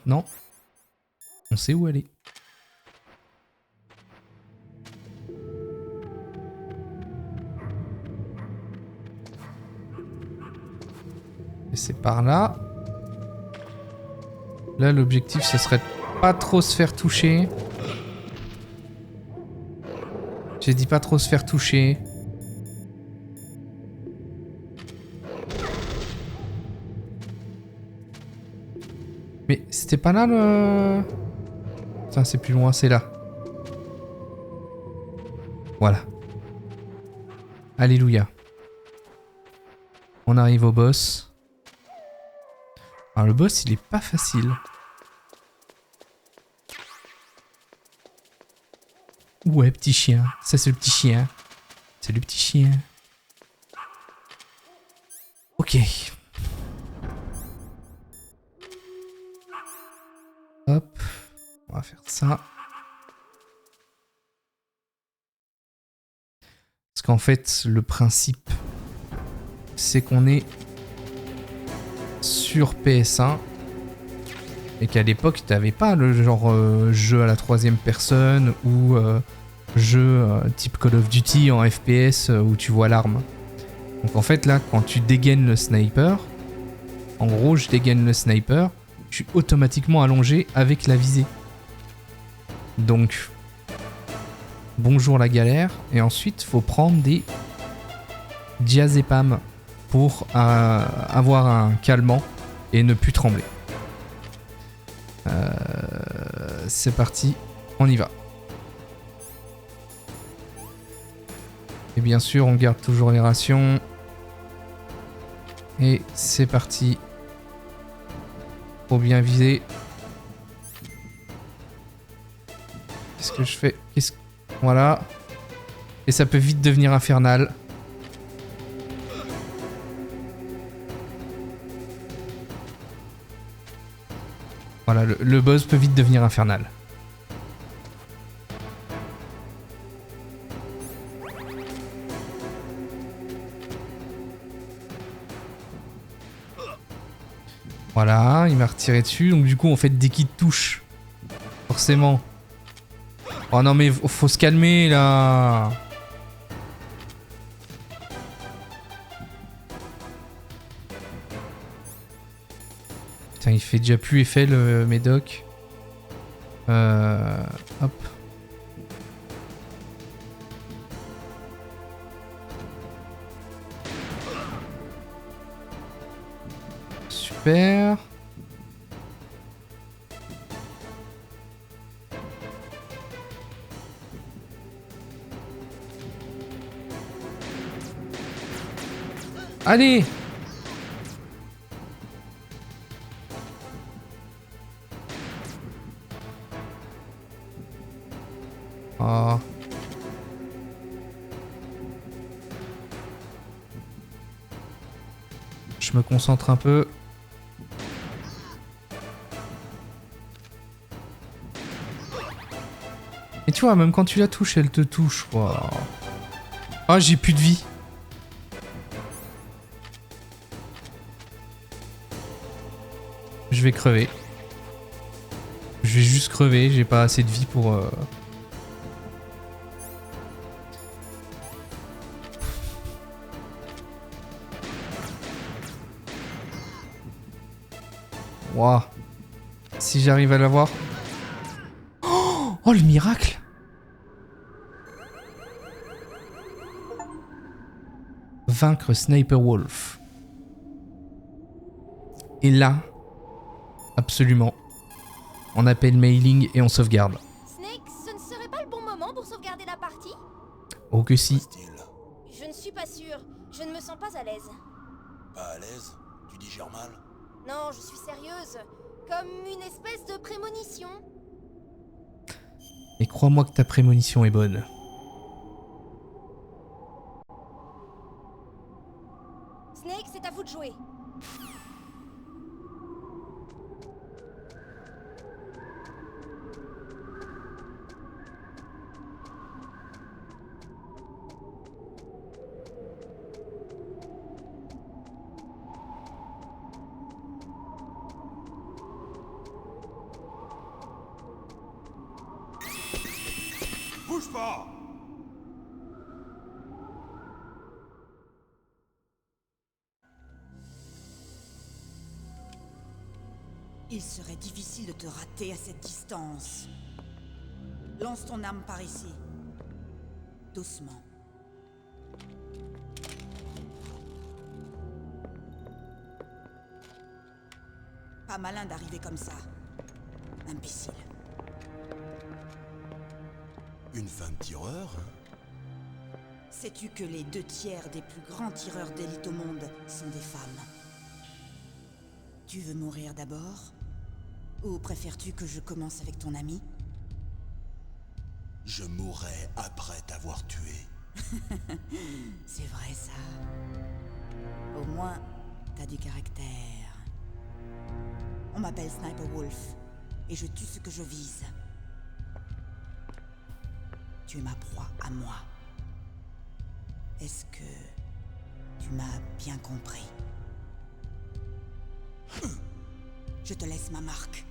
Non. On sait où aller. Et c'est par là. Là, l'objectif, ce serait de pas trop se faire toucher. J'ai dit pas trop se faire toucher. Mais c'était pas là le... Putain, c'est plus loin, c'est là. Voilà. Alléluia. On arrive au boss. Alors le boss, il est pas facile. Ouais, petit chien. Ça, c'est le petit chien. C'est le petit chien. Ok. Hop. On va faire ça. Parce qu'en fait, le principe, c'est qu'on est sur PS1 et qu'à l'époque, t'avais pas le genre jeu à la troisième personne ou jeu type Call of Duty en FPS où tu vois l'arme. Donc en fait, là, quand tu dégaines le sniper, en gros, je dégaine le sniper, je suis automatiquement allongé avec la visée. Donc, bonjour la galère. Et ensuite, faut prendre des diazépam pour avoir un calmant et ne plus trembler. C'est parti, on y va. Et bien sûr, on garde toujours les rations. Et c'est parti. Faut bien viser. Qu'est-ce que je fais? Voilà. Et ça peut vite devenir infernal. Voilà, le boss peut vite devenir infernal. Voilà, il m'a retiré dessus. Donc du coup, en fait, dès qu'il te touche, forcément... Oh non mais faut se calmer là. Putain, il fait déjà plus effet le médoc. Hop. Super. Allez! Oh. Je me concentre un peu. Et tu vois, même quand tu la touches, elle te touche, quoi. Ah, j'ai plus de vie. Je vais crever. Je vais juste crever, j'ai pas assez de vie pour... Waouh. Si j'arrive à l'avoir... Oh, le miracle! Vaincre Sniper Wolf. Et là, absolument, on appelle mailing et on sauvegarde. Snake, ce ne serait pas le bon moment pour sauvegarder la partie? Oh que si. Je ne suis pas sûre. Je ne me sens pas à l'aise. Pas à l'aise? Tu digères mal? Non, je suis sérieuse. Comme une espèce de prémonition. Et crois-moi que ta prémonition est bonne. Snake, c'est à vous de jouer. Bouge pas! Il serait difficile de te rater à cette distance. Lance ton arme par ici. Doucement. Pas malin d'arriver comme ça. Imbécile. Une femme tireur? Sais-tu que les 2/3 des plus grands tireurs d'élite au monde sont des femmes? Tu veux mourir d'abord? Ou préfères-tu que je commence avec ton ami? Je mourrai après t'avoir tué. C'est vrai ça. Au moins, t'as du caractère. On m'appelle Sniper Wolf, et je tue ce que je vise. Tu es ma proie à moi. Est-ce que tu m'as bien compris? Je te laisse ma marque.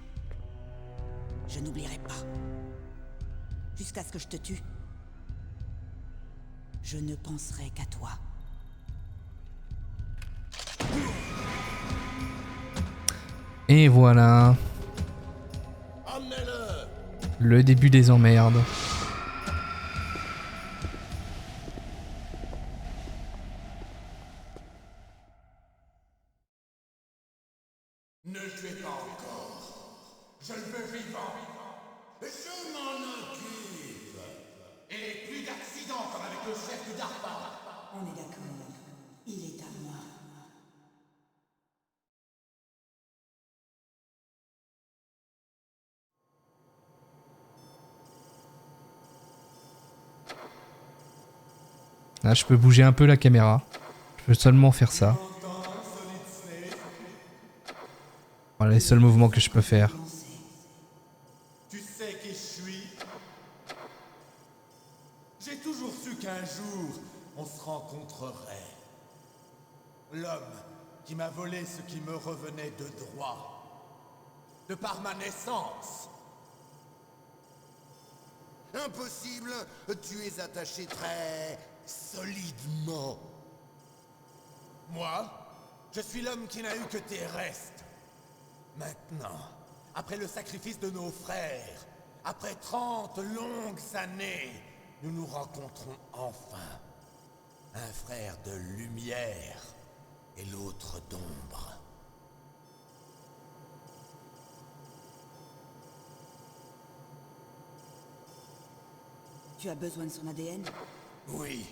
Je n'oublierai pas. Jusqu'à ce que je te tue. Je ne penserai qu'à toi. Et voilà. Amenez-le! Le début des emmerdes. Ne le tuez pas encore. Je le veux vivant. Je m'en occupe. Et plus d'accidents comme avec le chef du DARPA. On est d'accord. Il est à moi. Là, je peux bouger un peu la caméra. Je peux seulement faire ça. Voilà les seuls mouvements que je peux faire. Tu sais qui je suis? J'ai toujours su qu'un jour, on se rencontrerait. L'homme qui m'a volé ce qui me revenait de droit. De par ma naissance. Impossible, tu es attaché très solidement. Moi, je suis l'homme qui n'a eu que tes restes. Maintenant, après le sacrifice de nos frères, après 30 longues années, nous nous rencontrons enfin. Un frère de lumière et l'autre d'ombre. Tu as besoin de son ADN? Oui,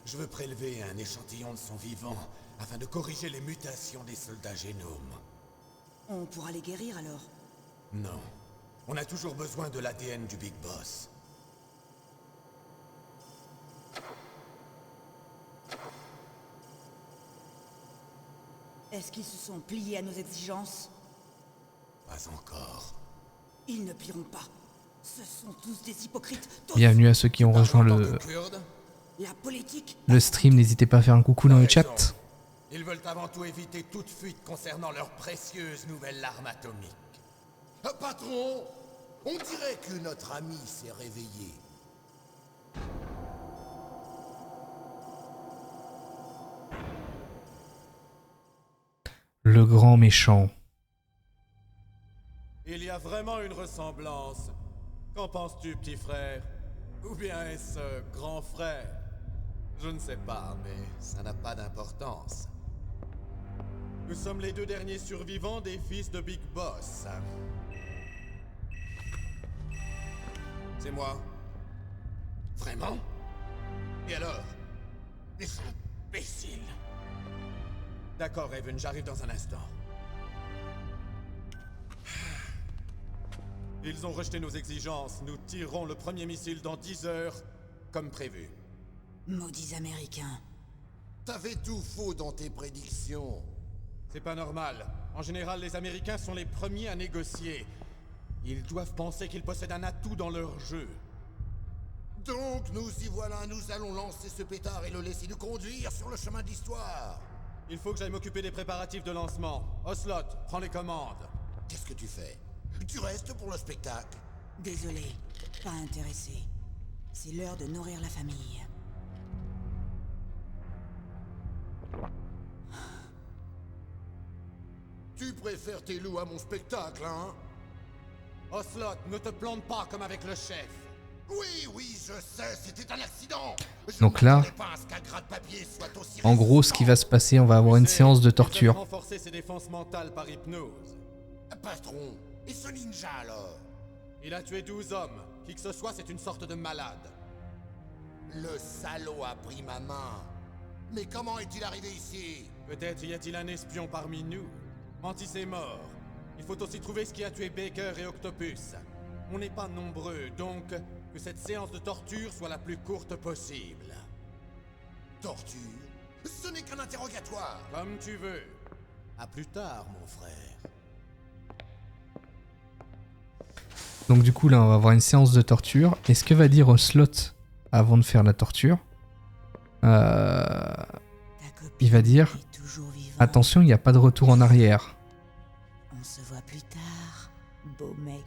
je veux prélever un échantillon de son vivant afin de corriger les mutations des soldats génomes. On pourra les guérir alors? Non, on a toujours besoin de l'ADN du Big Boss. Est-ce qu'ils se sont pliés à nos exigences? Pas encore. Ils ne plieront pas. Ce sont tous des hypocrites. Tous. Bienvenue à ceux qui ont rejoint La politique. le stream. N'hésitez pas à faire un coucou dans le chat. Ils veulent avant tout éviter toute fuite concernant leur précieuse nouvelle arme atomique. Patron, on dirait que notre ami s'est réveillé. Le grand méchant. Il y a vraiment une ressemblance. Qu'en penses-tu, petit frère? Ou bien est-ce grand frère? Je ne sais pas, mais ça n'a pas d'importance. Nous sommes les deux derniers survivants des fils de Big Boss. C'est moi. Vraiment? Et alors? Des imbéciles. D'accord, Raven, j'arrive dans un instant. Ils ont rejeté nos exigences. Nous tirerons le premier missile dans 10 heures, comme prévu. Maudits Américains. T'avais tout faux dans tes prédictions. C'est pas normal. En général, les Américains sont les premiers à négocier. Ils doivent penser qu'ils possèdent un atout dans leur jeu. Donc nous y voilà, nous allons lancer ce pétard et le laisser nous conduire sur le chemin de l'histoire. Il faut que j'aille m'occuper des préparatifs de lancement. Ocelot, prends les commandes. Qu'est-ce que tu fais? Tu restes pour le spectacle? Désolé, pas intéressé. C'est l'heure de nourrir la famille. Tu préfères tes loups à mon spectacle, hein? Ocelot, ne te plante pas comme avec le chef. Oui, oui, je sais, c'était un accident. Je Donc là, m'attendais pas à ce qu'un gratte-papier soit aussi en gros, ce qui va se passer, on va avoir une séance de Il devait torture. renforcer ses défenses mentales par hypnose. Patron, et ce ninja alors? Il a tué 12 hommes. Qui que ce soit, c'est une sorte de malade. Le salaud a pris ma main. Mais comment est-il arrivé ici? Peut-être y a-t-il un espion parmi nous. Mantis est mort. Il faut aussi trouver ce qui a tué Baker et Octopus. On n'est pas nombreux, donc que cette séance de torture soit la plus courte possible. Torture? Ce n'est qu'un interrogatoire. Comme tu veux. À plus tard, mon frère. Donc du coup, là, on va avoir une séance de torture. Et ce que va dire Ocelot avant de faire la torture, Ta copine il va dire est toujours vivante. attention, il n'y a pas de retour en arrière. On se voit plus tard, beau mec.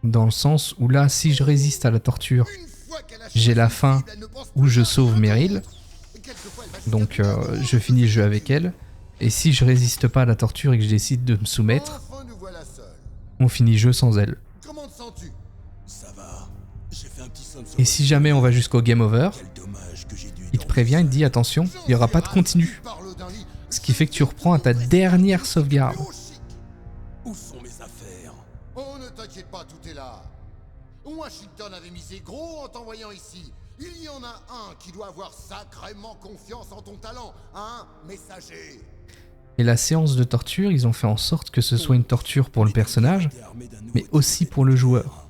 Dans le sens où là, si je résiste à la torture, Une fois qu'elle a j'ai la choisi fin cible, elle ne pense où plus je à sauve rien Meryl. d'autre. Quelquefois, elle va se Donc faire je finis le jeu avec elle. Et si je résiste pas à la torture et que je décide de me soumettre, Enfin, nous voilà seuls. on finit le jeu sans elle. Comment te sens-tu? Ça va. J'ai fait un petit somme sur Et le si jamais on va jusqu'au game over, Quel dommage que j'ai dû il te prévient, il te dit attention, il n'y aura pas de continu. Ce qui fait que tu reprends à ta dernière sauvegarde. Où sont mes affaires? Oh, ne t'inquiète pas, tout est là. Washington avait misé gros en t'envoyant ici. Il y en a un qui doit avoir sacrément confiance en ton talent, un messager. Et la séance de torture, ils ont fait en sorte que ce soit une torture pour le personnage, mais aussi pour le joueur.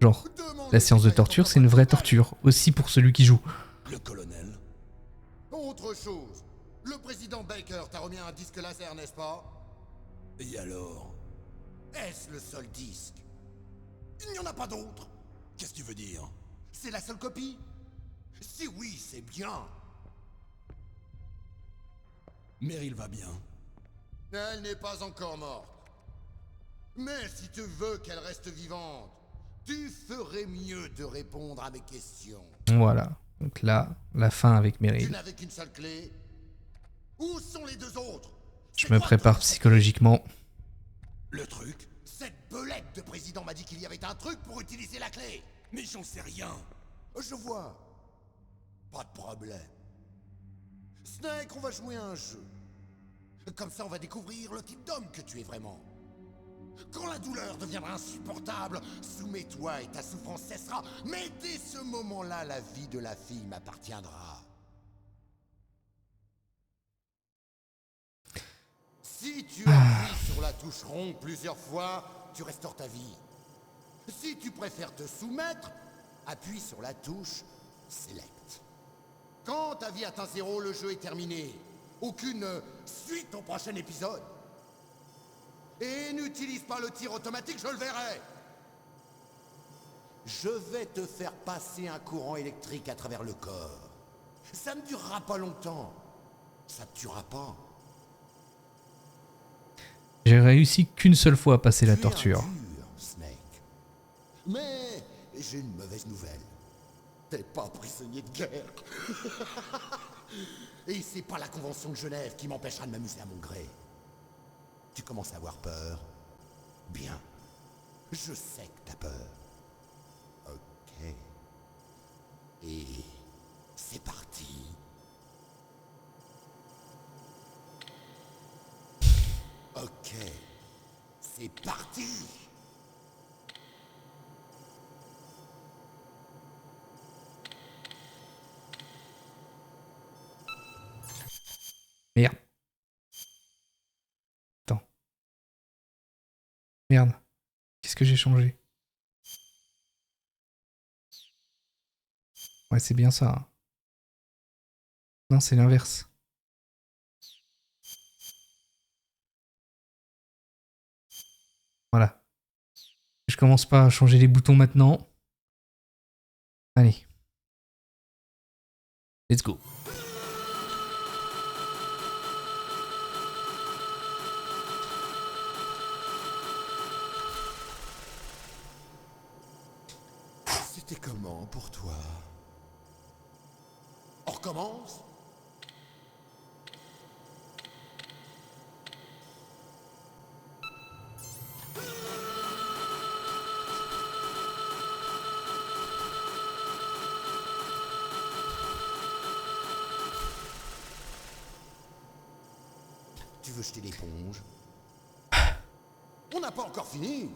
Genre, la séance de torture, c'est une vraie torture, aussi pour celui qui joue. Le colonel? Autre chose, le président Baker t'a remis un disque laser, n'est-ce pas? Et alors? Est-ce le seul disque? Il n'y en a pas d'autre. Qu'est-ce que tu veux dire? C'est la seule copie? Si oui, c'est bien. Meryl va bien. Elle n'est pas encore morte. Mais si tu veux qu'elle reste vivante, tu ferais mieux de répondre à mes questions. Voilà. Donc là, la fin avec Tu Meryl. n'avais qu'une seule clé? Où sont les deux autres? Je me prépare psychologiquement. Le truc? Cette belette de président m'a dit qu'il y avait un truc pour utiliser la clé. Mais j'en sais rien. Je vois. Pas de problème. Snake, on va jouer à un jeu. Comme ça, on va découvrir le type d'homme que tu es vraiment. Quand la douleur deviendra insupportable, soumets-toi et ta souffrance cessera. Mais dès ce moment-là, la vie de la fille m'appartiendra. Si tu appuies sur la touche ronde plusieurs fois, tu restaures ta vie. Si tu préfères te soumettre, appuie sur la touche Select. Quand ta vie atteint 0, le jeu est terminé. Aucune suite au prochain épisode. Et n'utilise pas le tir automatique, je le verrai. Je vais te faire passer un courant électrique à travers le corps. Ça ne durera pas longtemps. Ça ne tuera pas. J'ai réussi qu'une seule fois à passer la Tu es torture. un dur, Snake. Mais j'ai une mauvaise nouvelle. T'es pas prisonnier de guerre. Et c'est pas la Convention de Genève qui m'empêchera de m'amuser à mon gré. Tu commences à avoir peur? Bien. Je sais que t'as peur. Ok. Et c'est parti. Ok. C'est parti. Merde. Attends. Merde. Qu'est-ce que j'ai changé? Ouais, c'est bien ça. Hein. Non, c'est l'inverse. Voilà. Je commence pas à changer les boutons maintenant. Allez. Let's go. C'était comment pour toi? On recommence? Tu veux jeter l'éponge? On n'a pas encore fini.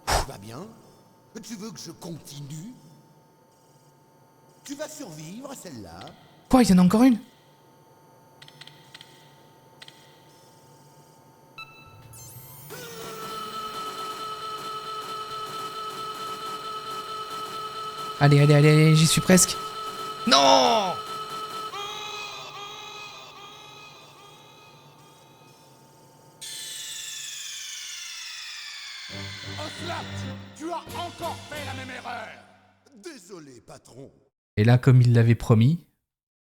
Tu vas bien? Tu veux que je continue? Tu vas survivre à celle-là? Quoi, il y en a encore une? Allez, allez, allez, allez, j'y suis presque. Non! Ocelot, tu as encore fait la même erreur. Désolé, patron. Et là, comme il l'avait promis,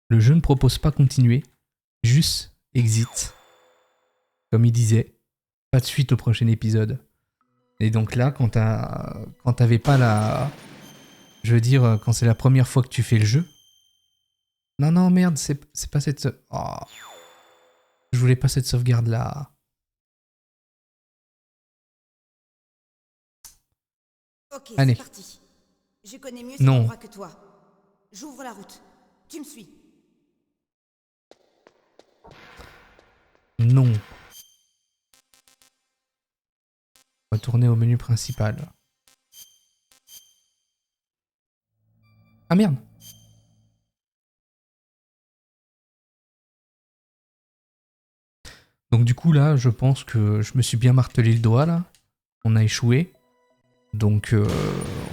le jeu ne propose pas continuer, juste exit. Comme il disait, pas de suite au prochain épisode. Et donc là, quand t'avais pas la... Je veux dire, quand c'est la première fois que tu fais le jeu... Non, non, merde, c'est pas cette... Oh. Je voulais pas cette sauvegarde-là. Ok, Allez. c'est parti. Je connais mieux cet Non. endroit que toi. J'ouvre la route. Tu me suis. Non. Retourner au menu principal. Ah merde. Donc du coup là, je pense que je me suis bien martelé le doigt là. On a échoué. Donc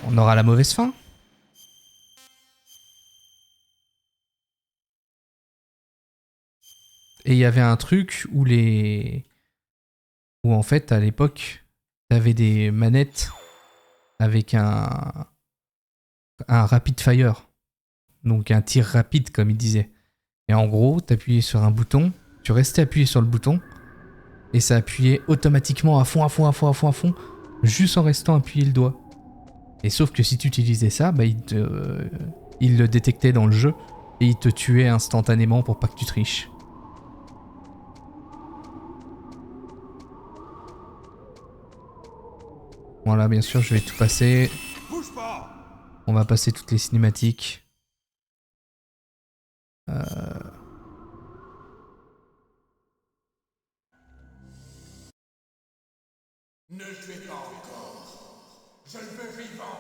on aura la mauvaise fin. Et il y avait un truc où où en fait à l'époque, t'avais des manettes avec un rapid fire. Donc un tir rapide comme il disait. Et en gros, t'appuyais sur un bouton, tu restais appuyé sur le bouton, et ça appuyait automatiquement à fond, à fond, à fond, à fond, à fond, juste en restant appuyé le doigt. Et sauf que si tu utilisais ça, bah il le détectait dans le jeu, et il te tuait instantanément pour pas que tu triches. Voilà, bien sûr, je vais tout passer. Bouge pas! On va passer toutes les cinématiques. Ne tuez pas encore. Je le veux vivant.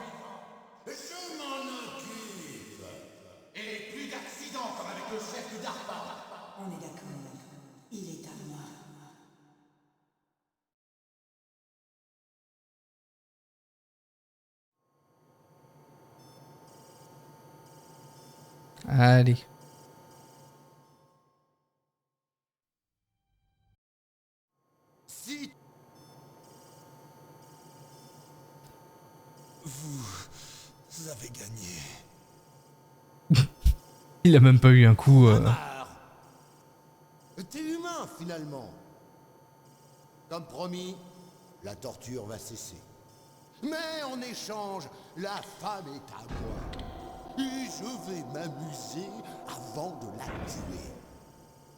Je m'en occupe. Et plus d'accidents comme avec le chef du DARPA. On est d'accord. Il est à moi. Allez. Si Vous avez gagné. Il a même pas eu un coup... marre. T'es humain finalement. Comme promis, la torture va cesser. Mais en échange, la femme est à moi. Et je vais m'amuser avant de la tuer.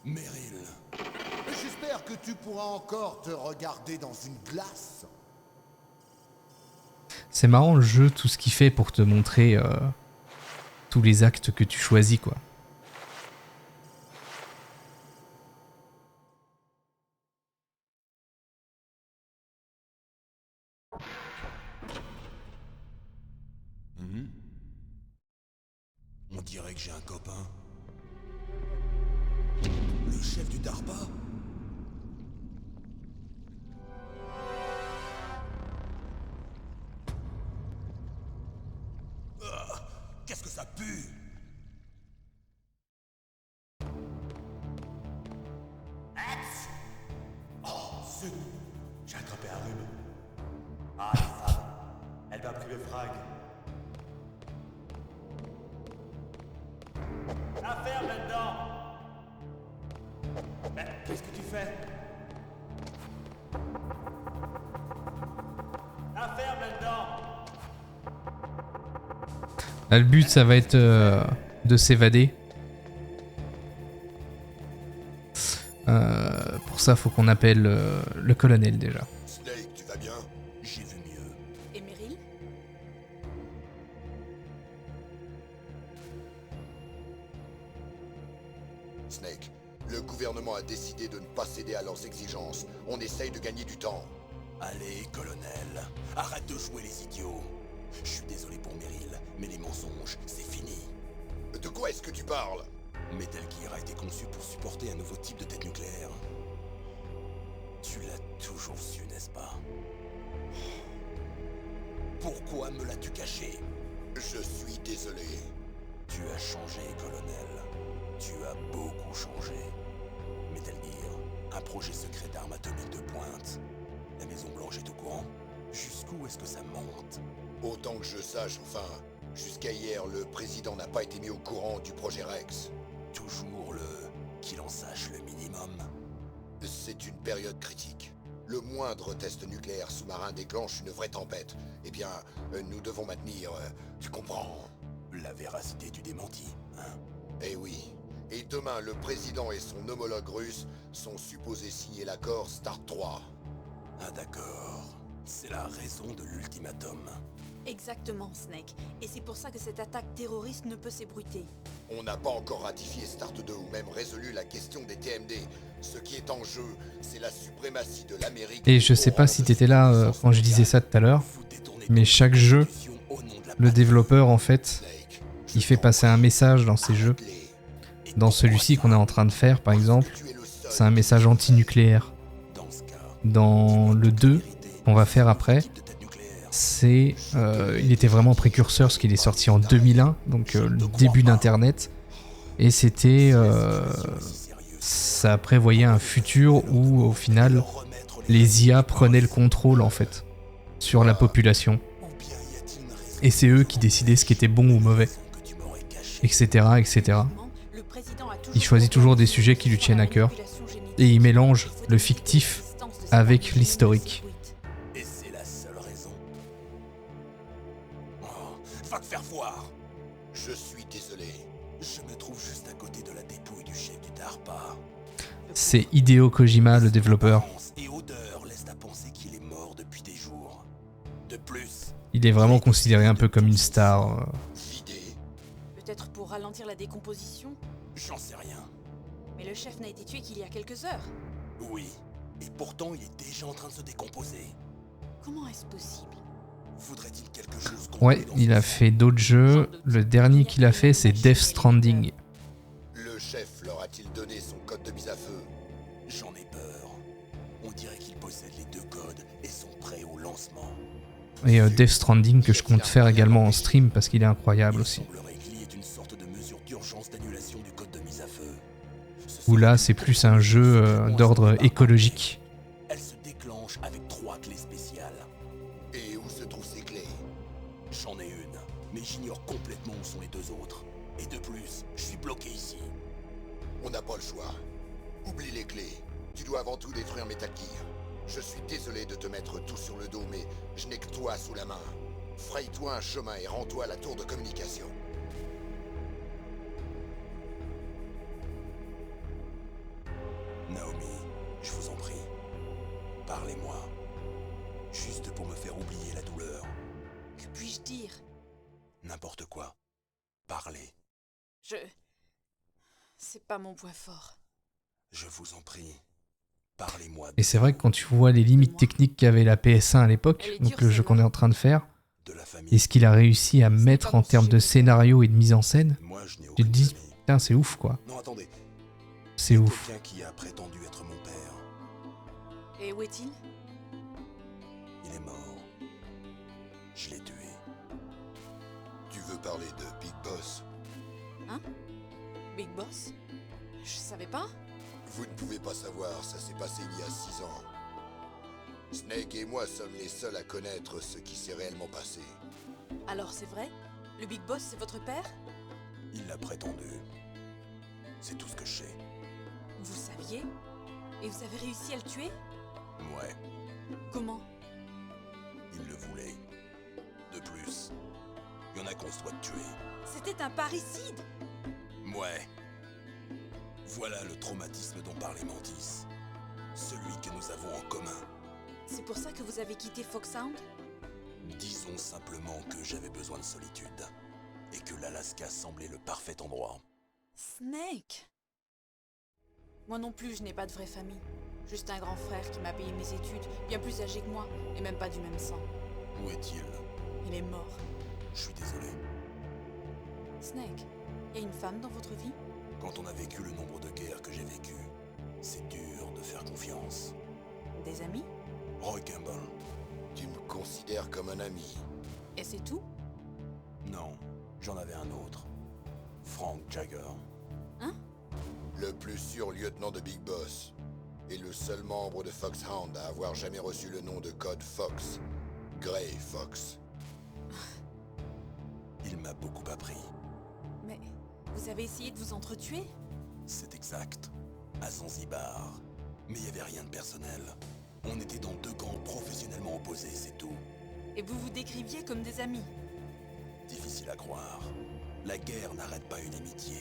Meryl. J'espère que tu pourras encore te regarder dans une glace. C'est marrant le jeu, tout ce qu'il fait pour te montrer tous les actes que tu choisis, quoi. On dirait que j'ai un copain. Le chef du DARPA? Qu'est-ce que ça pue? Oh, c'est bon. J'ai attrapé un rhume. Ah, ça. Elle va priver Frag. La ferme là-dedans. Mais qu'est-ce que tu fais? La ferme là-dedans. Là, le but, ça va être de s'évader. Pour ça, faut qu'on appelle le colonel déjà. Snake, tu vas bien? J'ai vu mieux. Et Meryl? Snake, le gouvernement a décidé de ne pas céder à leurs exigences. On essaye de gagner du temps. Allez, colonel, arrête de jouer les idiots. Je suis désolé pour Meryl, mais les mensonges, c'est fini. De quoi est-ce que tu parles? Metal Gear a été conçu pour supporter un nouveau type de tête nucléaire. Tu l'as toujours su, n'est-ce pas? Pourquoi me l'as-tu caché? Je suis désolé. Tu as changé, colonel. Tu as beaucoup changé. Metal Gear, un projet secret d'armes atomiques de pointe. La Maison Blanche est au courant? Jusqu'où est-ce que ça monte? Autant que je sache, enfin. Jusqu'à hier, le président n'a pas été mis au courant du projet Rex. Toujours qu'il en sache le minimum. C'est une période critique. Le moindre test nucléaire sous-marin déclenche une vraie tempête. Eh bien, nous devons maintenir, tu comprends, la véracité du démenti, hein? Eh oui. Et demain, le président et son homologue russe sont supposés signer l'accord START 3. Ah d'accord. C'est la raison de l'ultimatum. Exactement, Snake. Et c'est pour ça que cette attaque terroriste ne peut s'ébruiter. On n'a pas encore ratifié START 2 ou même résolu la question des TMD. Ce qui est en jeu, c'est la suprématie de l'Amérique. Et je sais pas si t'étais là quand je disais ça tout à l'heure, mais chaque jeu, le développeur en fait, il fait passer un message dans ses jeux. Dans celui-ci qu'on est en train de faire par exemple, c'est un message anti-nucléaire. Dans le 2 qu'on va faire après, c'est il était vraiment précurseur parce qu'il est sorti en 2001, donc le début d'internet, et c'était ça prévoyait un futur où au final les IA prenaient le contrôle en fait sur la population, et c'est eux qui décidaient ce qui était bon ou mauvais, etc., etc. Il choisit toujours des sujets qui lui tiennent à cœur et il mélange le fictif avec l'historique. Et c'est la seule raison. Oh, va te faire voir. Je suis désolé. Je me trouve juste à côté de la dépouille du chef du DARPA. C'est Hideo Kojima, le développeur. Et odeur laisse à penser qu'il est mort depuis des jours. De plus, Il est vraiment considéré un peu comme une star. vidé, Peut-être pour ralentir la décomposition? j'en sais rien. Mais le chef n'a été tué qu'il y a quelques heures. Oui, et pourtant il est déjà en train de se décomposer. Comment est-ce possible? Faudrait-il quelque chose qu'on Ouais, met dans il a ce- fait d'autres jeux. Le dernier qu'il a fait, c'est Death Stranding. Le chef leur a-t-il donné son code de mise à feu? J'en ai peur. On dirait qu'ils possèdent les deux codes et sont prêts au lancement. Et Death Stranding que je compte faire également en stream parce qu'il est incroyable Il aussi. semblerait qu'il y ait une sorte de mesure d'urgence d'annulation du code de mise à feu. Où là, c'est plus un jeu d'ordre écologique. Elle se déclenche avec 3 clés spéciales. Et où se trouvent ces clés? J'en ai une, mais j'ignore complètement où sont les deux autres. Et de plus, je suis bloqué ici. On n'a pas le choix. Oublie les clés. Tu dois avant tout détruire Metal Gear. Je suis désolé de te mettre tout sur le dos, mais je n'ai que toi sous la main. Fraye-toi un chemin et rends-toi à la tour de communication. Naomi, je vous en prie, parlez-moi. Juste pour me faire oublier la douleur. Que puis-je dire? N'importe quoi. Parlez, C'est pas mon point fort. je vous en prie. Parlez-moi Et c'est vrai que quand tu vois les limites techniques qu'avait la PS1 à l'époque, donc le jeu qu'on est en train de faire, de la et famille. ce qu'il a réussi à mettre en termes de scénario et de mise en scène, Moi, je n'ai tu te aucune dis, famille. putain, c'est ouf quoi. Non, attendez. C'est ouf. Quelqu'un qui a prétendu être mon père. Et où est-il? Il est mort. Je l'ai tué. Tu veux parler de Big Boss? Big Boss? Je savais pas. Vous ne pouvez pas savoir, ça s'est passé il y a 6 ans. Snake et moi sommes les seuls à connaître ce qui s'est réellement passé. Alors c'est vrai? Le Big Boss, c'est votre père? Il l'a prétendu. C'est tout ce que je sais. Vous saviez? Et vous avez réussi à le tuer? Ouais, Comment? il le voulait. De plus, il y en a qu'on se doit de tuer. C'était un parricide! Ouais. Voilà le traumatisme dont parlait Mantis. Celui que nous avons en commun. C'est pour ça que vous avez quitté Foxhound? Disons simplement que j'avais besoin de solitude. Et que l'Alaska semblait le parfait endroit. Snake! Moi non plus, je n'ai pas de vraie famille. Juste un grand frère qui m'a payé mes études, bien plus âgé que moi, et même pas du même sang. Où est-il? Il est mort. Je suis désolé. Snake, y a une femme dans votre vie? Quand on a vécu le nombre de guerres que j'ai vécues, c'est dur de faire confiance. Des amis? Roy Campbell. Tu me considères comme un ami? Et c'est tout? Non, j'en avais un autre. Frank Jagger. Hein? Le plus sûr lieutenant de Big Boss. Et le seul membre de Foxhound à avoir jamais reçu le nom de code Fox. Grey Fox. Il m'a beaucoup appris. Mais vous avez essayé de vous entretuer? C'est exact. À Zanzibar. Mais il n'y avait rien de personnel. On était dans deux camps professionnellement opposés, c'est tout. Et vous vous décriviez comme des amis? Difficile à croire. La guerre n'arrête pas une amitié.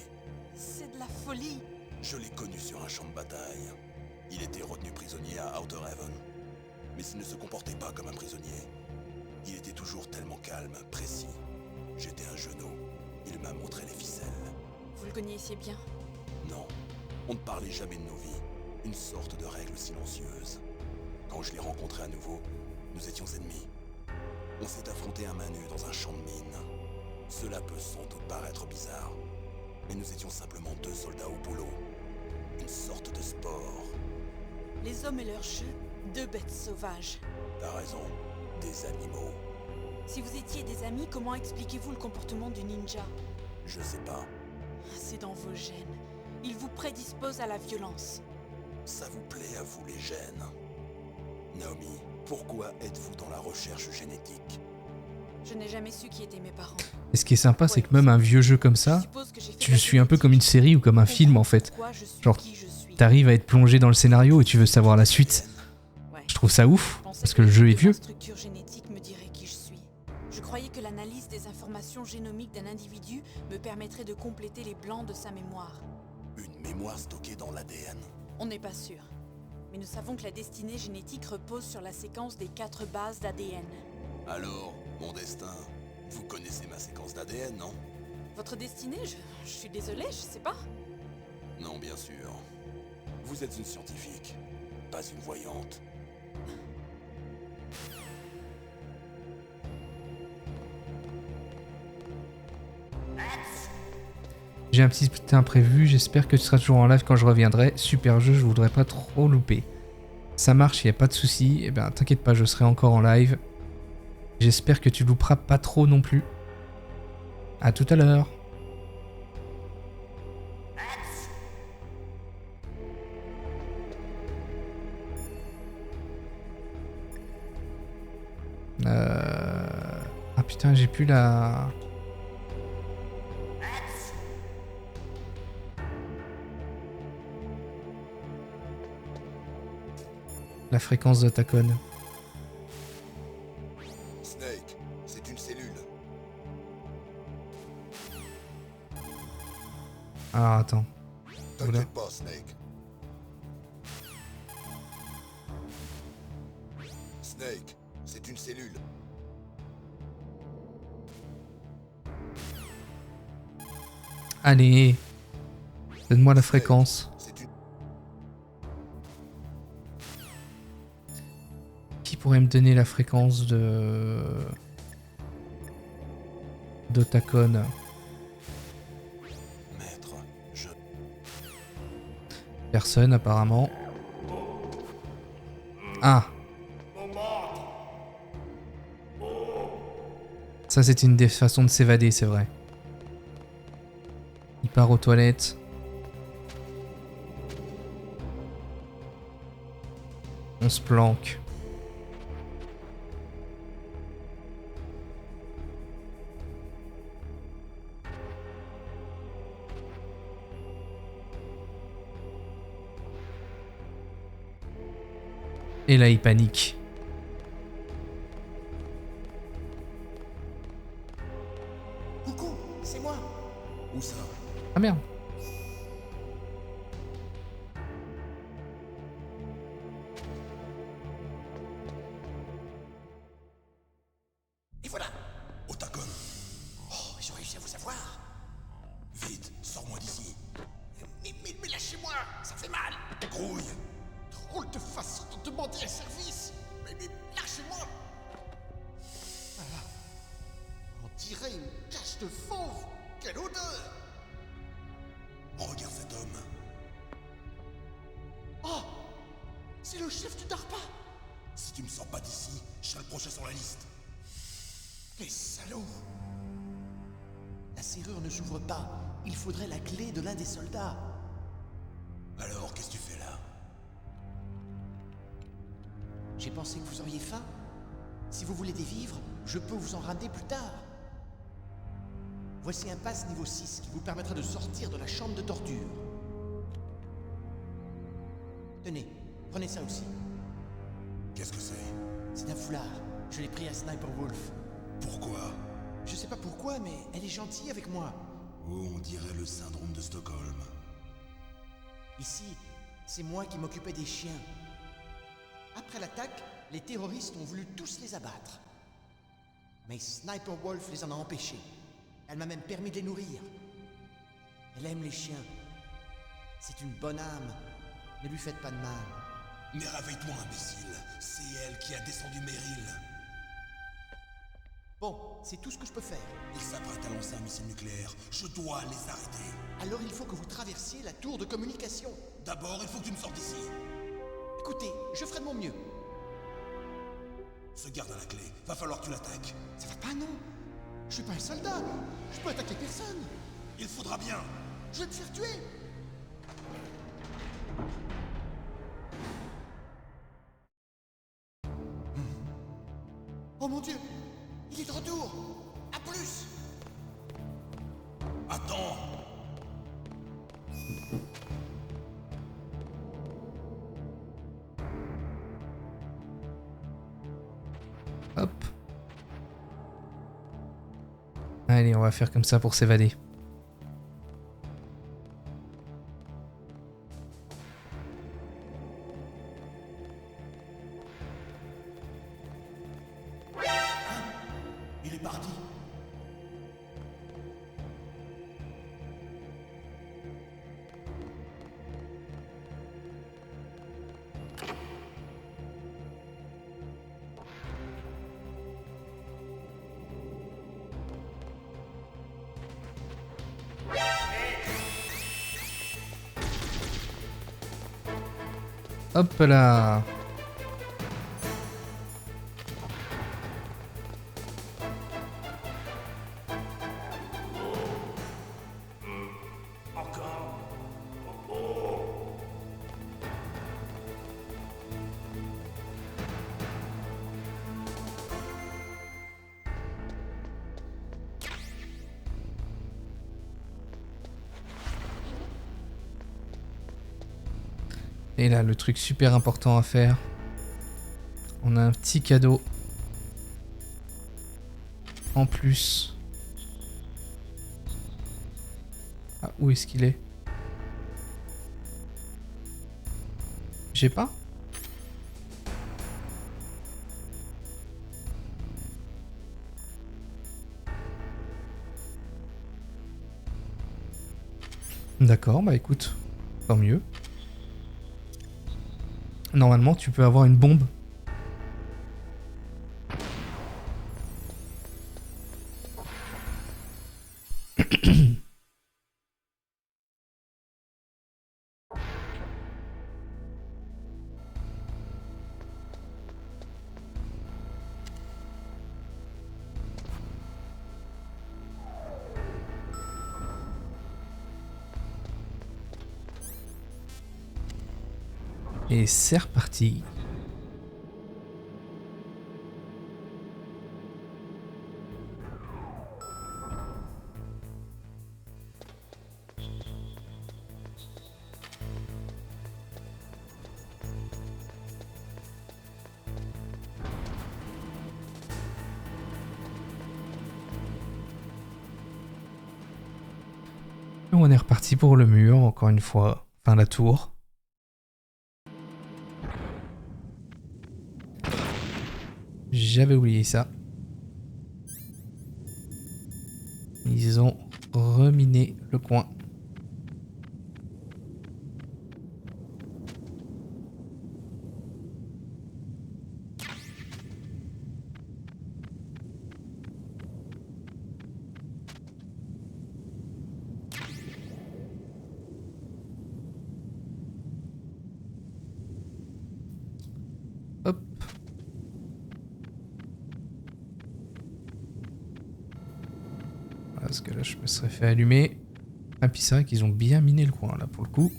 C'est de la folie! Je l'ai connu sur un champ de bataille. Il était retenu prisonnier à Outer Haven. Mais il ne se comportait pas comme un prisonnier. Il était toujours tellement calme, précis. J'étais un genou. Il m'a montré les ficelles. Vous le connaissiez bien? Non, on ne parlait jamais de nos vies. Une sorte de règle silencieuse. Quand je l'ai rencontré à nouveau, nous étions ennemis. On s'est affrontés à main nue dans un champ de mine. Cela peut sans doute paraître bizarre, mais nous étions simplement deux soldats au boulot. Une sorte de sport. Les hommes et leurs jeux, deux bêtes sauvages. T'as raison, des animaux. Si vous étiez des amis, comment expliquez-vous le comportement du ninja? Je sais pas, C'est dans vos gènes. Il vous prédispose à la violence. ça vous plaît à vous les gènes. Naomi, pourquoi êtes-vous dans la recherche génétique? Je n'ai jamais su qui étaient mes parents. Et ce qui est sympa, c'est que même un vieux jeu comme ça, tu le suis un peu comme une série ou comme un film en fait. Genre, t'arrives à être plongé dans le scénario et tu veux savoir la suite. Je trouve ça ouf, parce que le jeu est vieux. La structure génétique me dirait qui je suis. Je croyais que l'analyse des informations génomiques d'un individu me permettrait de compléter les blancs de sa mémoire. Une mémoire stockée dans l'ADN. On n'est pas sûr. Mais nous savons que la destinée génétique repose sur la séquence des 4 bases d'ADN. Alors, mon destin, vous connaissez ma séquence d'ADN, non? Votre destinée, je suis désolée, je sais pas. Non, bien sûr. Vous êtes une scientifique, pas une voyante. J'ai un petit imprévu, j'espère que tu seras toujours en live quand je reviendrai. Super jeu, je voudrais pas trop louper. Ça marche, y a pas de souci. Eh ben, t'inquiète pas, je serai encore en live. J'espère que tu louperas pas trop non plus. À tout à l'heure. Ah putain, j'ai plus la... La fréquence de ta conne. Snake, c'est une cellule. Alors attends. Oula. T'inquiète pas, Snake. Snake, c'est une cellule. Allez. Donne-moi la Snake, fréquence. c'est une... Qui pourrait me donner la fréquence de... d'Otacon? Maître, je... Personne apparemment. Ah. Ça c'est une des façons de s'évader, c'est vrai. Il part aux toilettes. On se planque. Et là, il panique. Coucou, c'est moi. Où ça? Ah merde. Et voilà. Otacon. Oh, ils ont réussi à vous avoir. Vite, sors-moi d'ici. Mais lâchez-moi, ça fait mal. Grouille. Drôle de façon de demander un service. Mais lâchez-moi. On dirait une cache de fauve. Quelle odeur. Regarde cet homme. Oh, c'est le chef du DARPA. Si tu me sors pas d'ici, je serai le prochain sur la liste. Les salauds. La serrure ne s'ouvre pas. Il faudrait la clé de l'un des soldats. Alors, qu'est-ce que tu fais là? J'ai pensé que vous auriez faim. Si vous voulez des vivres, je peux vous en ramener plus tard. Voici un pass niveau 6 qui vous permettra de sortir de la chambre de torture. Tenez, prenez ça aussi. Qu'est-ce que c'est? C'est un foulard. Je l'ai pris à Sniper Wolf. Pourquoi? Je sais pas pourquoi, mais elle est gentille avec moi. Oh, on dirait le syndrome de Stockholm. Ici, c'est moi qui m'occupais des chiens. Après l'attaque, les terroristes ont voulu tous les abattre. Mais Sniper Wolf les en a empêchés. Elle m'a même permis de les nourrir. Elle aime les chiens. C'est une bonne âme. Ne lui faites pas de mal. Mais réveille-toi, imbécile. C'est elle qui a descendu Meryl. Bon, c'est tout ce que je peux faire. Ils s'apprêtent à lancer un missile nucléaire. Je dois les arrêter. Alors il faut que vous traversiez la tour de communication. D'abord, il faut que tu me sortes d'ici. Écoutez, je ferai de mon mieux. Ce garde à la clé, va falloir que tu l'attaques. Ça va pas, non? Je suis pas un soldat. Je peux attaquer personne. Il faudra bien. Je vais te faire tuer. Oh mon Dieu, il est de retour. À plus. Attends. Hop. Allez, on va faire comme ça pour s'évader. Il est parti. Hop là. Et là, le truc super important à faire. On a un petit cadeau. En plus. Ah, où est-ce qu'il est? J'ai pas? D'accord, bah écoute, tant mieux. Normalement, tu peux avoir une bombe. Et c'est reparti. on est reparti pour le mur, encore une fois. Enfin, la tour. J'avais oublié ça. Ils ont reminé le coin. Hop. Parce que là, je me serais fait allumer. Ah, puis c'est vrai qu'ils ont bien miné le coin, là, pour le coup.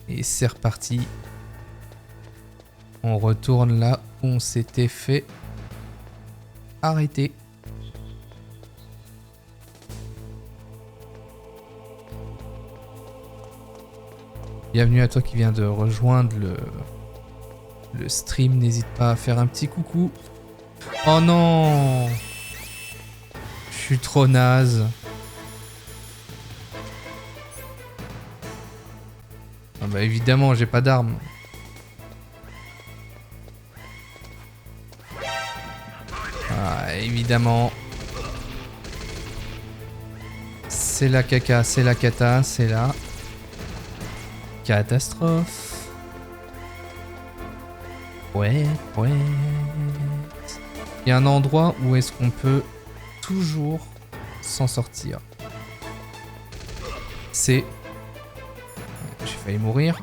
Et c'est reparti. On retourne là où on s'était fait arrêter. Bienvenue à toi qui viens de rejoindre le stream. N'hésite pas à faire un petit coucou. Oh non! Je suis trop naze. Ah bah évidemment, j'ai pas d'armes. Ah, évidemment. C'est la caca, c'est la cata, c'est la catastrophe. Ouais, ouais. Il y a un endroit où est-ce qu'on peut toujours s'en sortir. C'est... J'ai failli mourir.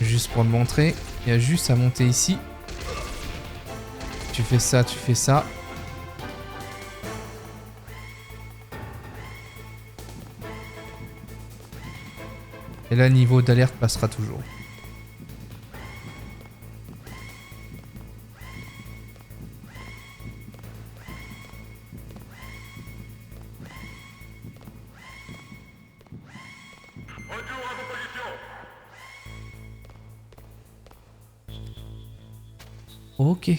Juste pour le montrer. Il y a juste à monter ici. Tu fais ça, tu fais ça. Et là, niveau d'alerte passera toujours. Ok.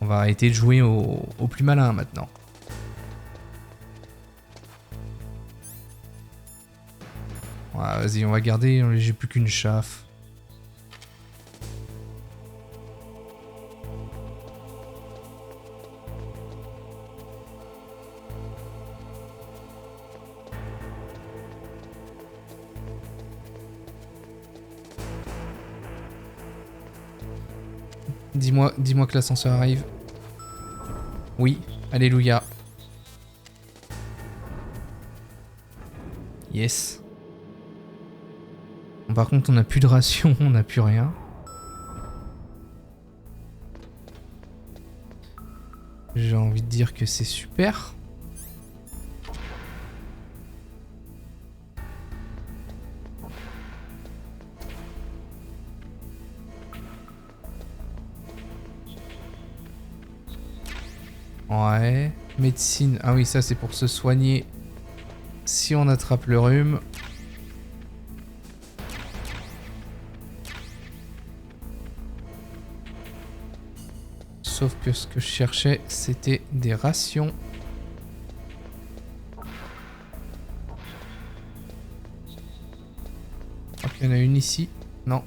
On va arrêter de jouer au plus malin maintenant. Ouais, vas-y, on va garder. J'ai plus qu'une chauffe. Dis-moi que l'ascenseur arrive. Oui, alléluia. Yes. Bon, par contre, on n'a plus de ration, on n'a plus rien. J'ai envie de dire que c'est super. Ouais, médecine. Ah oui, ça c'est pour se soigner si on attrape le rhume. Sauf que ce que je cherchais, c'était des rations. Ok, il y en a une ici. Non.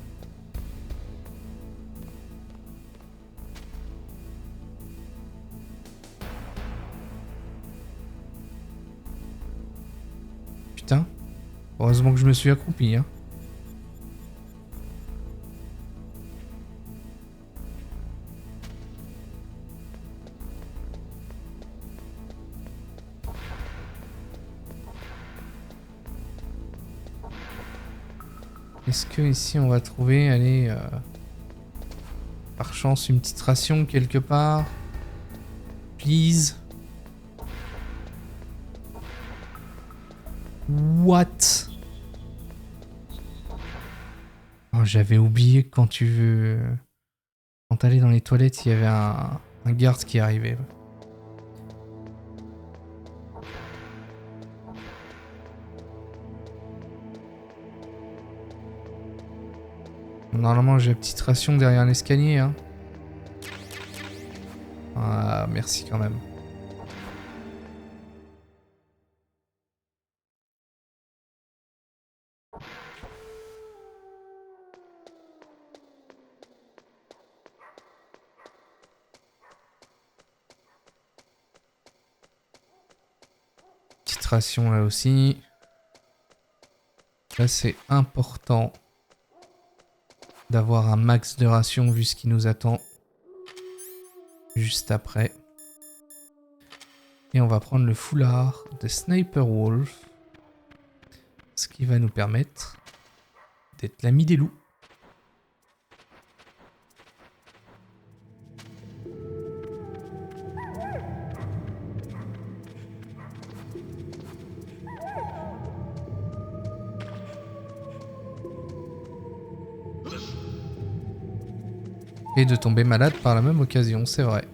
Putain. Heureusement que je me suis accroupi, hein. Est-ce que ici on va trouver, allez, par chance, une petite ration quelque part? Please. What? Oh, j'avais oublié que quand t'allais dans les toilettes, il y avait un garde qui arrivait. Normalement, j'ai la petite ration derrière l'escalier. Hein. Ah, merci quand même. Petite ration là aussi. Là, c'est important d'avoir un max de ration vu ce qui nous attend juste après. Et on va prendre le foulard de Sniper Wolf. Ce qui va nous permettre d'être l'ami des loups. Et de tomber malade par la même occasion, c'est vrai.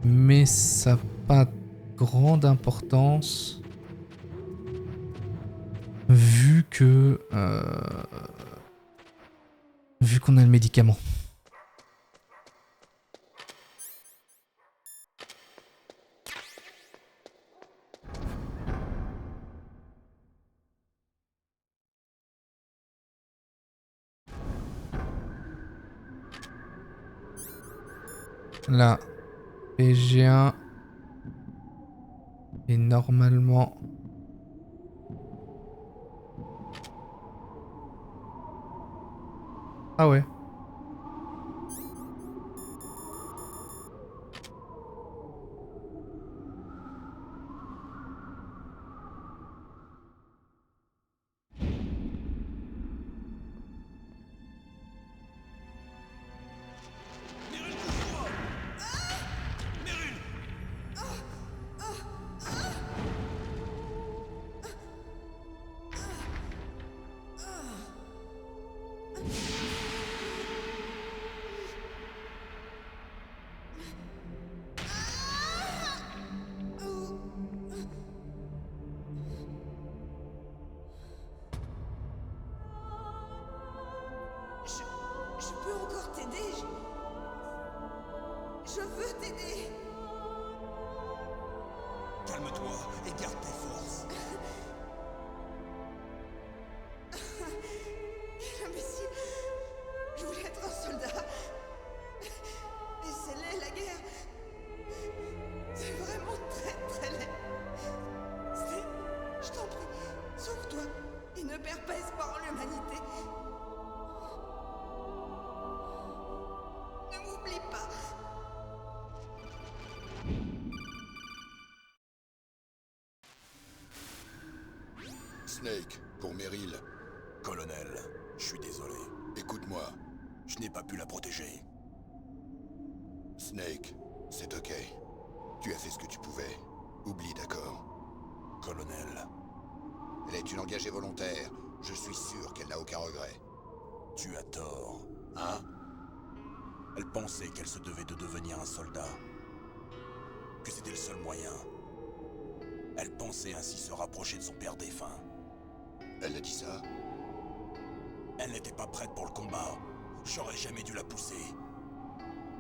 Mais ça n'a pas grande importance vu qu'on a le médicament. Là, PG1 et normalement... Ah ouais. Je peux encore t'aider. Je veux t'aider. Calme-toi et garde tes forces. Quel imbécile. Je voulais être un soldat. Et c'est laid, la guerre. C'est vraiment très très laid. Je t'en prie, sauve-toi et ne perds pas espoir en l'humanité. Ne m'oublie pas. Snake, pour Meryl. Colonel, je suis désolé. Écoute-moi, je n'ai pas pu la protéger. Snake, c'est ok. Tu as fait ce que tu pouvais. Oublie, d'accord? Colonel. Elle est une engagée volontaire. Je suis sûr qu'elle n'a aucun regret. Tu as tort. Hein? Elle pensait qu'elle se devait de devenir un soldat. Que c'était le seul moyen. Elle pensait ainsi se rapprocher de son père défunt. Elle a dit ça? Elle n'était pas prête pour le combat. J'aurais jamais dû la pousser.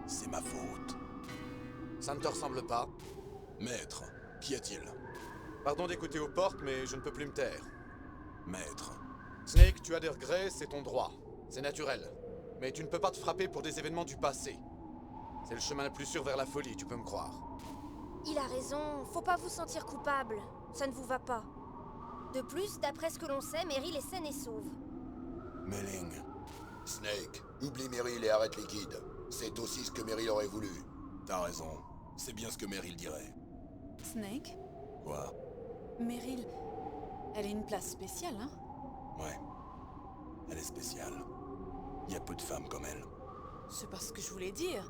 C'est ma faute. Ça ne te ressemble pas? Maître, qu'y a-t-il? Pardon d'écouter aux portes, mais je ne peux plus me taire. Maître. Snake, tu as des regrets, c'est ton droit. C'est naturel. Mais tu ne peux pas te frapper pour des événements du passé. C'est le chemin le plus sûr vers la folie, tu peux me croire. Il a raison, faut pas vous sentir coupable. Ça ne vous va pas. De plus, d'après ce que l'on sait, Meryl est saine et sauve. Melling. Snake, oublie Meryl et arrête les kids. C'est aussi ce que Meryl aurait voulu. T'as raison. C'est bien ce que Meryl dirait. Snake, Quoi? Meryl, elle a une place spéciale, hein? Ouais. Elle est spéciale. Il y a peu de femmes comme elle. C'est pas ce que je voulais dire.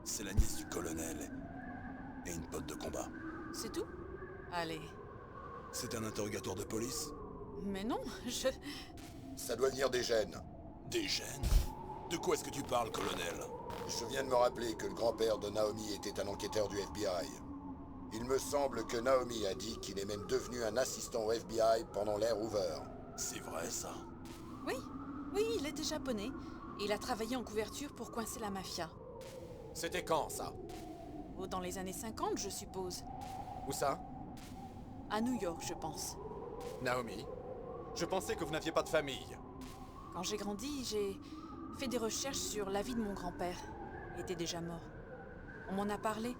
C'est la nièce du colonel. Et une pote de combat. C'est tout? Allez, C'est un interrogatoire de police? Mais non, Ça doit venir des gènes. Des gènes? De quoi est-ce que tu parles, colonel? Je viens de me rappeler que le grand-père de Naomi était un enquêteur du FBI. Il me semble que Naomi a dit qu'il est même devenu un assistant au FBI pendant l'ère Hoover. C'est vrai, ça? Oui, il était japonais. Et il a travaillé en couverture pour coincer la mafia. C'était quand, ça? Oh, dans les années 50, je suppose. Où ça? À New York, je pense. Naomi? Je pensais que vous n'aviez pas de famille. Quand j'ai grandi, j'ai fait des recherches sur la vie de mon grand-père. Il était déjà mort. On m'en a parlé.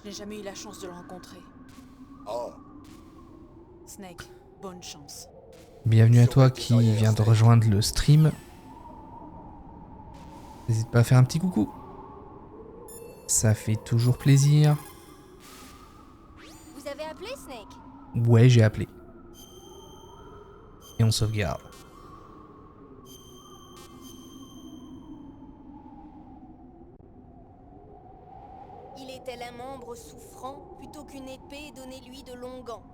Je n'ai jamais eu la chance de le rencontrer. Oh, Snake, bonne chance. Bienvenue à toi qui vient de rejoindre le stream. N'hésite pas à faire un petit coucou. Ça fait toujours plaisir. Vous avez appelé, Snake? Ouais, j'ai appelé. Et on sauvegarde. Il est tel un membre souffrant, plutôt qu'une épée, donnez-lui de longs gants.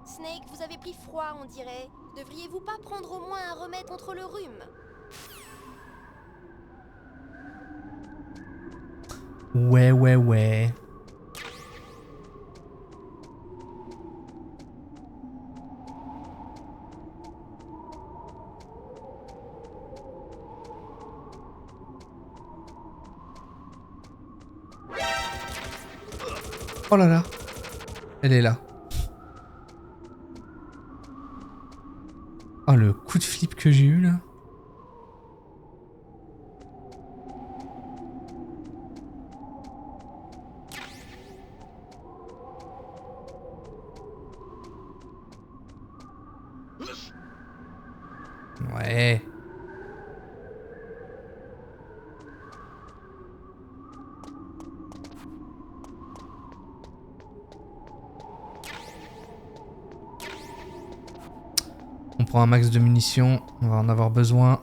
Snake, vous avez pris froid, on dirait. Devriez-vous pas prendre au moins un remède contre le rhume? Ouais. Oh là là. Elle est là. Oh, le coup de flip que j'ai eu là. Ouais. On prend un max de munitions, on va en avoir besoin.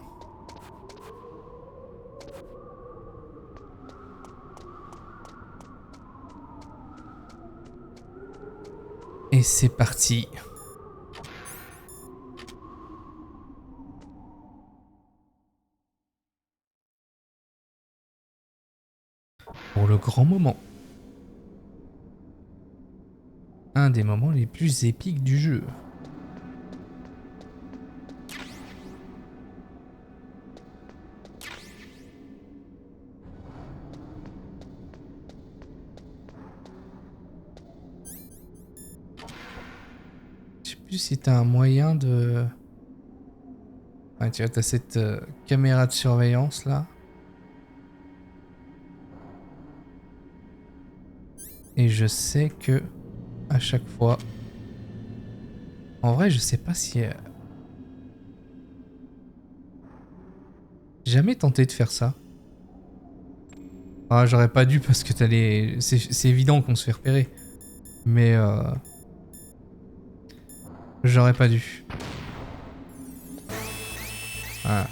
Et c'est parti. Pour le grand moment. Un des moments les plus épiques du jeu. Je sais plus si t'as un moyen de... Ah, tu vois, t'as cette caméra de surveillance là. Et je sais que à chaque fois... En vrai, je sais pas si... Jamais tenté de faire ça. Ah, j'aurais pas dû parce que t'as les... C'est évident qu'on se fait repérer. Mais... J'aurais pas dû. Voilà.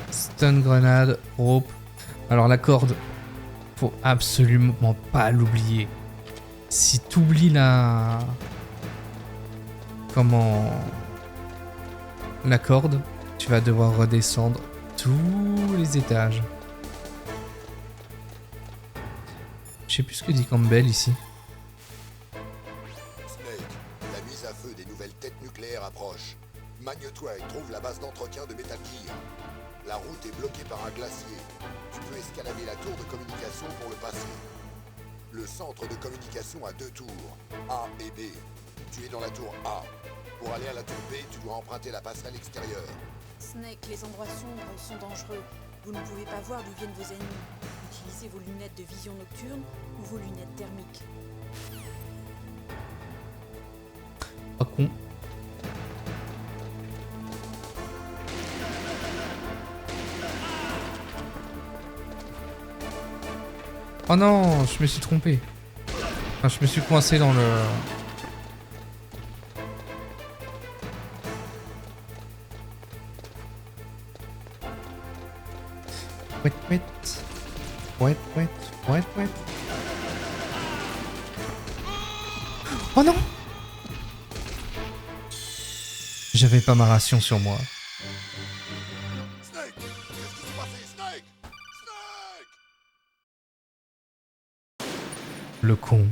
Stun grenade, rope. Alors la corde, faut absolument pas l'oublier. Si t'oublies la... La corde, tu vas devoir redescendre tous les étages. Je sais plus ce que dit Campbell ici. Snake, la mise à feu des nouvelles têtes nucléaires approche. Magne-toi et trouve la base d'entretien de Metal Gear. La route est bloquée par un glacier. Tu peux escalader la tour de communication pour le passer. Le centre de communication a 2 tours, A et B. Tu es dans la tour A. Pour aller à la tour B, tu dois emprunter la passerelle extérieure. Snake, les endroits sombres sont dangereux. Vous ne pouvez pas voir d'où viennent vos ennemis. Utilisez vos lunettes de vision nocturne ou vos lunettes thermiques. Pas con. Oh non, je me suis trompé. Enfin, je me suis coincé dans le... Ouette, ouette. Ouette, ouette, ouette, ouette. Oh non! J'avais pas ma ration sur moi. Snake! Qu'est-ce qui s'est passé? Snake! Snake! Le con.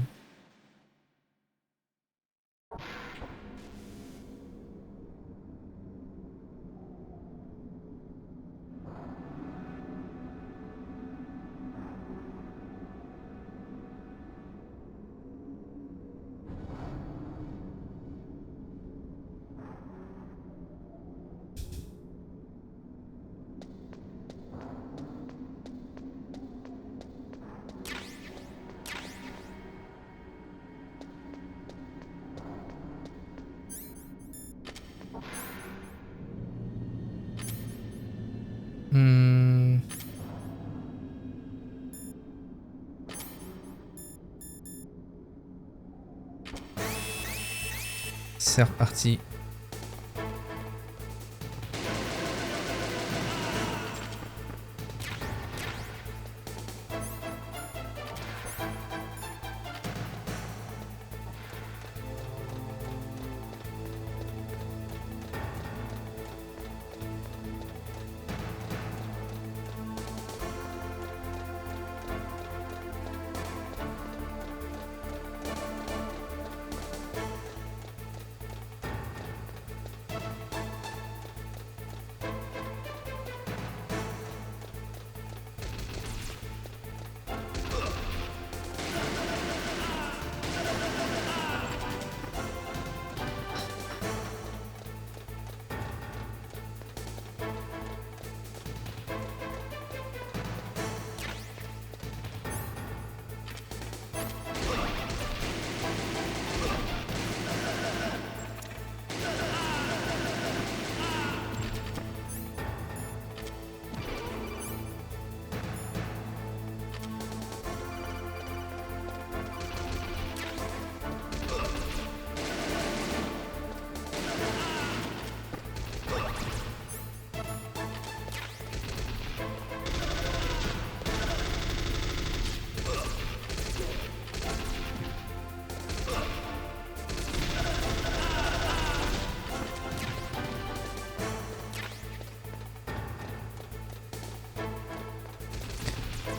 Hmm. C'est reparti.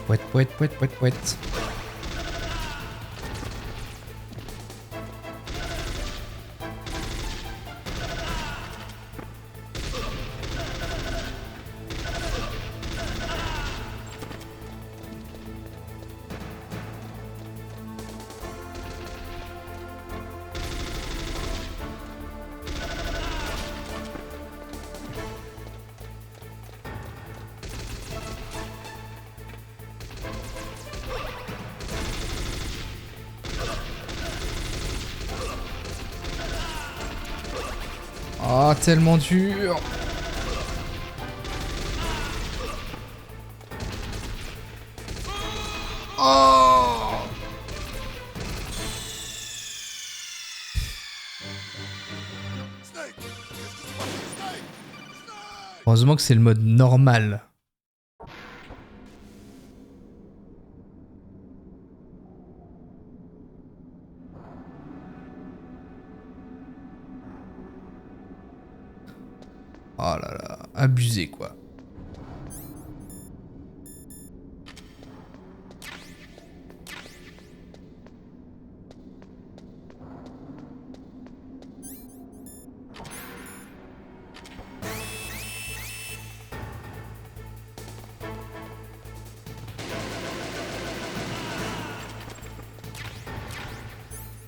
Ouette, ouette, ouette, ouette, ouette. Oh, tellement dur. Oh. Snake! Qu'est-ce qui s'est passé? Snake! Snake! Heureusement que c'est le mode normal. Oh là là, abusé quoi.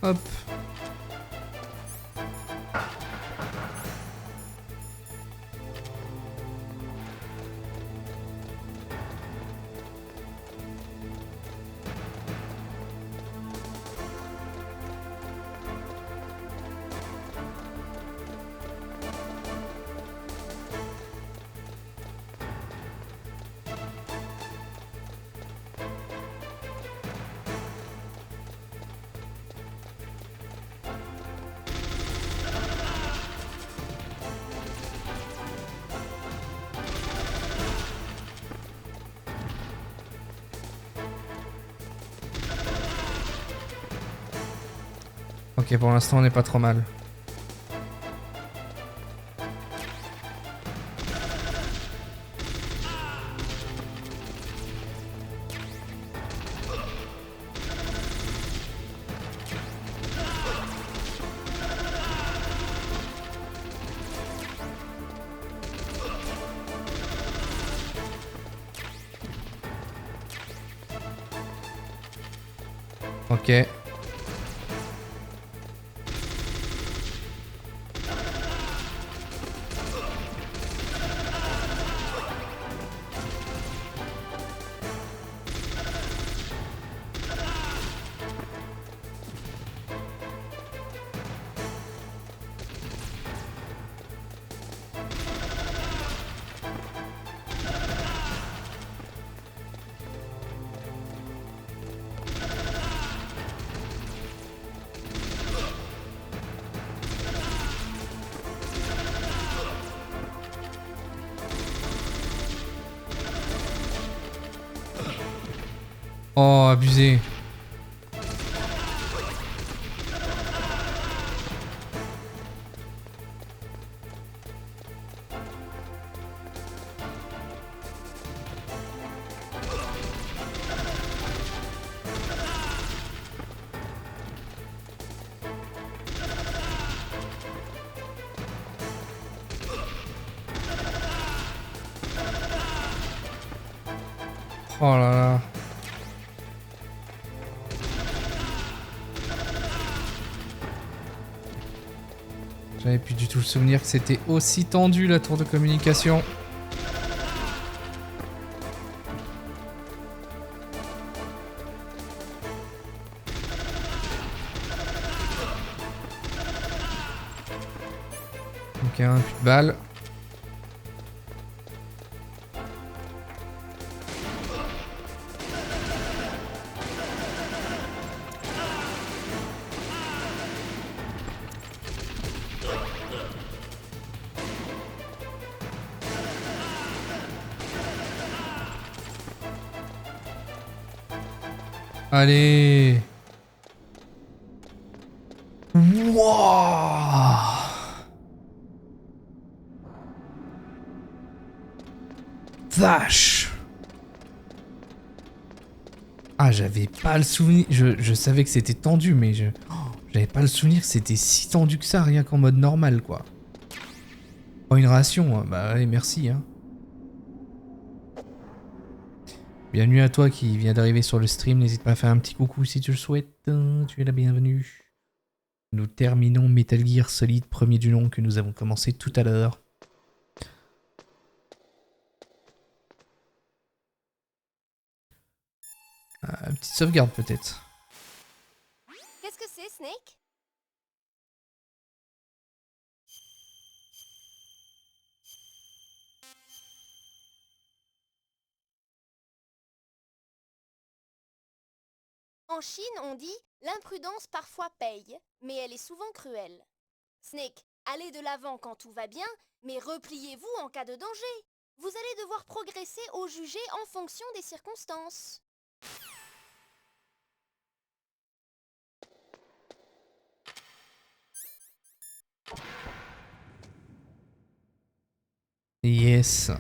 Hop. Ok, pour l'instant, on n'est pas trop mal. Ok. Oh, abusé. Oh là là. J'avais plus du tout le souvenir que c'était aussi tendu la tour de communication. Ok, un plus de balles. Allez. Wouah. Vache. Ah, j'avais pas le souvenir. Je savais que c'était tendu, mais j'avais pas le souvenir que c'était si tendu que ça, rien qu'en mode normal, quoi. Oh, une ration. Hein. Bah ouais, merci, hein. Bienvenue à toi qui vient d'arriver sur le stream. N'hésite pas à faire un petit coucou si tu le souhaites. Tu es la bienvenue. Nous terminons Metal Gear Solid, premier du nom que nous avons commencé tout à l'heure. Petite sauvegarde peut-être. Qu'est-ce que c'est, Snake? En Chine, on dit « l'imprudence parfois paye, mais elle est souvent cruelle ». Snake, allez de l'avant quand tout va bien, mais repliez-vous en cas de danger. Vous allez devoir progresser au jugé en fonction des circonstances. Yes.